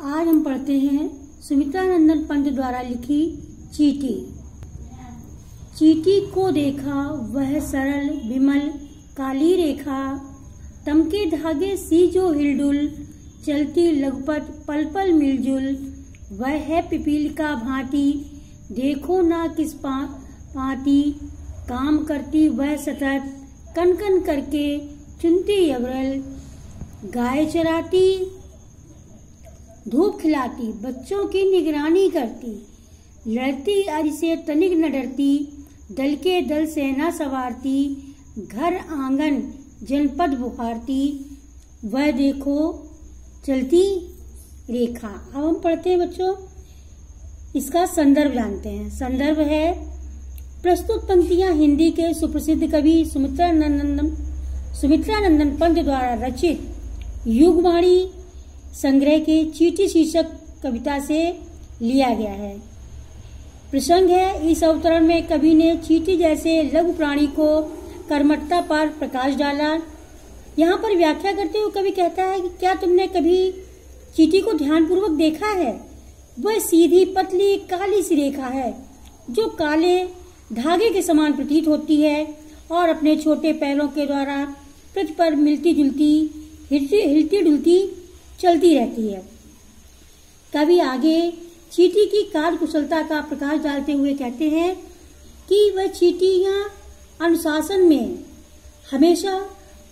आज हम पढ़ते हैं सुमित्रा नंदन पंत द्वारा लिखी चींटी। चींटी को देखा वह सरल विमल काली रेखा, तमके धागे सी जो हिलडुल, चलती लगपत पल पल मिलजुल। वह है पिपील का भांति, देखो ना किस पाती, काम करती वह सतत, कन कन करके चुनती अविरल। गाय चराती, धूप खिलाती, बच्चों की निगरानी करती, लड़ती अज से तनिक न डरती, दल के दल सेना सवारती, घर आंगन जनपद बुहारती। वह देखो चलती रेखा। अब हम पढ़ते हैं बच्चों, इसका संदर्भ जानते हैं। संदर्भ है प्रस्तुत पंक्तियां हिंदी के सुप्रसिद्ध कवि सुमित्रा नंदन पंत द्वारा रचित युगवाणी संग्रह के चींटी शीर्षक कविता से लिया गया है। प्रसंग है, इस अवतरण में कवि ने चींटी जैसे लघु प्राणी को कर्मठता पर प्रकाश डाला। यहाँ पर व्याख्या करते हुए कवि कहता है कि क्या तुमने कभी चींटी को ध्यानपूर्वक देखा है? वह सीधी पतली काली सी रेखा है जो काले धागे के समान प्रतीत होती है और अपने छोटे पैरों के द्वारा पृथ्वी पर मिलती जुलती हिलती डुलती चलती रहती है। कवि आगे चींटी की कार्य कुशलता का प्रकाश डालते हुए कहते हैं कि वह चींटियां अनुशासन में हमेशा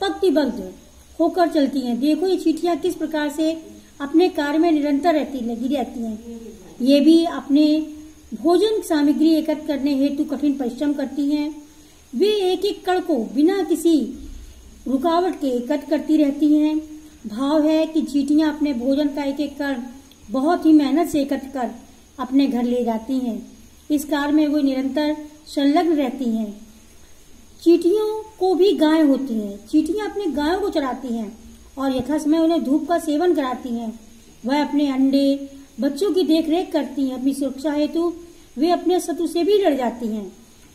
पंक्तिबद्ध होकर चलती हैं। देखो ये चींटियां किस प्रकार से अपने कार्य में निरंतर लगी रहती हैं। ये भी अपने भोजन सामग्री एकत्र करने हेतु कठिन परिश्रम करती हैं। वे एक एक कण को बिना किसी रुकावट के एकत्र करती रहती हैं। भाव है कि चींटियां अपने भोजन का एक एक कण बहुत ही मेहनत से एकत्र कर अपने घर ले जाती हैं। इस कार्य में वे निरंतर संलग्न रहती हैं। चींटियों को भी गाय होती हैं। चींटियां अपनी गायों को चराती हैं और यथासमय उन्हें धूप का सेवन कराती हैं। वह अपने अंडे बच्चों की देखरेख करती हैं। अपनी सुरक्षा हेतु वे अपने शत्रु से भी लड़ जाती हैं।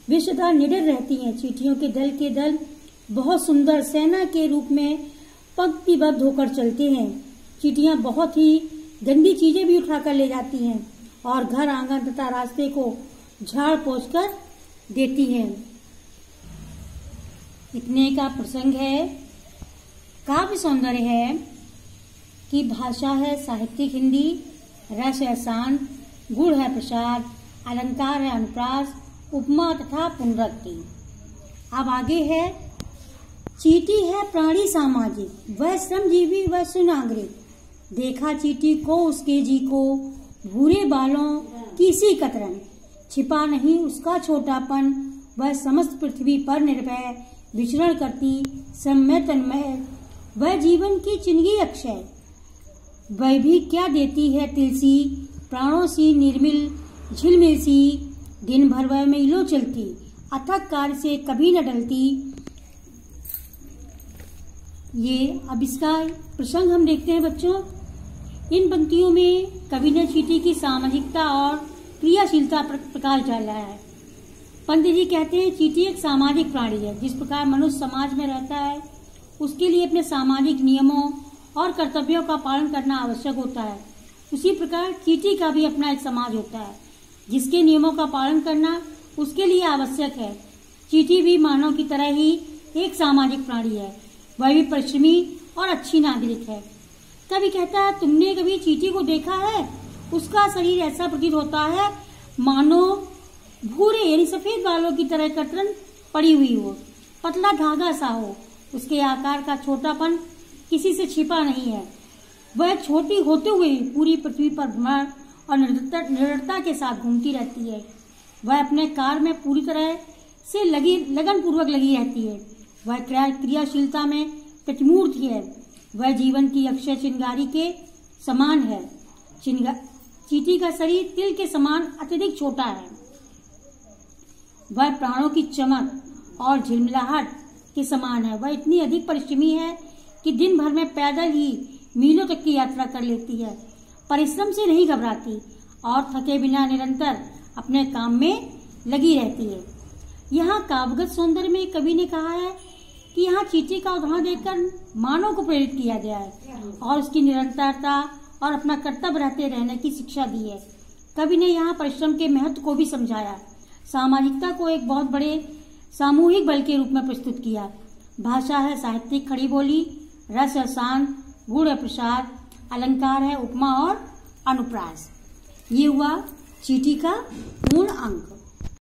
वे सदा निडर रहती हैं। चींटियों के दल बहुत सुंदर सेना के रूप में पंक्तिबद्ध होकर चलते हैं। चींटियां बहुत ही गंदी चीजें भी उठाकर ले जाती हैं और घर आंगन तथा रास्ते को झाड़ पोंछ कर देती हैं। इतने का प्रसंग है। काव्य सौंदर्य है कि भाषा है साहित्यिक हिंदी, रस है शांत, गुण है प्रसाद, अलंकार है अनुप्रास, उपमा तथा पुनरुक्ति। अब आगे है, चींटी है प्राणी सामाजिक, वह श्रमजीवी वह सुनागरिक। देखा चींटी को उसके जी को, भूरे बालों की सी कतरन, छिपा नहीं उसका छोटापन। वह समस्त पृथ्वी पर निर्भय विचरण करती, सम्य तन्मय वह जीवन की चिन्हगी अक्षय। वह भी क्या देती है तिलसी, प्राणों सी निर्मिल झिलमिल सी। दिन भर वह मीलों चलती, अथक कार्य से कभी न डलती। ये अब इसका प्रसंग हम देखते हैं बच्चों। इन पंक्तियों में कवि ने चींटी की सामाजिकता और क्रियाशीलता पर प्रकाश डाला है। पंत जी कहते हैं चींटी एक सामाजिक प्राणी है। जिस प्रकार मनुष्य समाज में रहता है उसके लिए अपने सामाजिक नियमों और कर्तव्यों का पालन करना आवश्यक होता है, उसी प्रकार चींटी का भी अपना एक समाज होता है जिसके नियमों का पालन करना उसके लिए आवश्यक है। चींटी भी मानव की तरह ही एक सामाजिक प्राणी है। वह भी परिश्रमी और अच्छी नागरिक है। कवि कहता है तुमने कभी चींटी को देखा है? उसका शरीर ऐसा प्रतीत होता है मानो भूरे यानी सफेद बालों की तरह कतरन पड़ी हुई हो, पतला धागा सा हो। उसके आकार का छोटापन किसी से छिपा नहीं है। वह छोटी होते हुए पूरी पृथ्वी पर भ्रमण और निडरता के साथ घूमती रहती है। वह अपने कार्य में पूरी तरह से लगन पूर्वक लगी रहती है। वह क्रियाशीलता में प्रतिमूर्ति है। वह जीवन की अक्षय चिंगारी के समान है। चींटी का शरीर तिल के समान अत्यधिक छोटा है। वह प्राणों की चमक और झिलमिलाहट के समान है। वह इतनी अधिक परिश्रमी है कि दिन भर में पैदल ही मीलों तक की यात्रा कर लेती है। परिश्रम से नहीं घबराती और थके बिना निरंतर अपने काम में लगी रहती है। यहाँ काव्यगत सौंदर्य में कवि ने कहा है कि यहाँ चींटी का उदाहरण देखकर मानव को प्रेरित किया गया है और उसकी निरंतरता और अपना कर्तव्य रहते रहने की शिक्षा दी है। कवि ने यहाँ परिश्रम के महत्व को भी समझाया, सामाजिकता को एक बहुत बड़े सामूहिक बल के रूप में प्रस्तुत किया। भाषा है साहित्यिक खड़ी बोली, रस है शांत, गुण है प्रसाद, अलंकार है उपमा और अनुप्रास। ये हुआ चींटी का मूल अंक।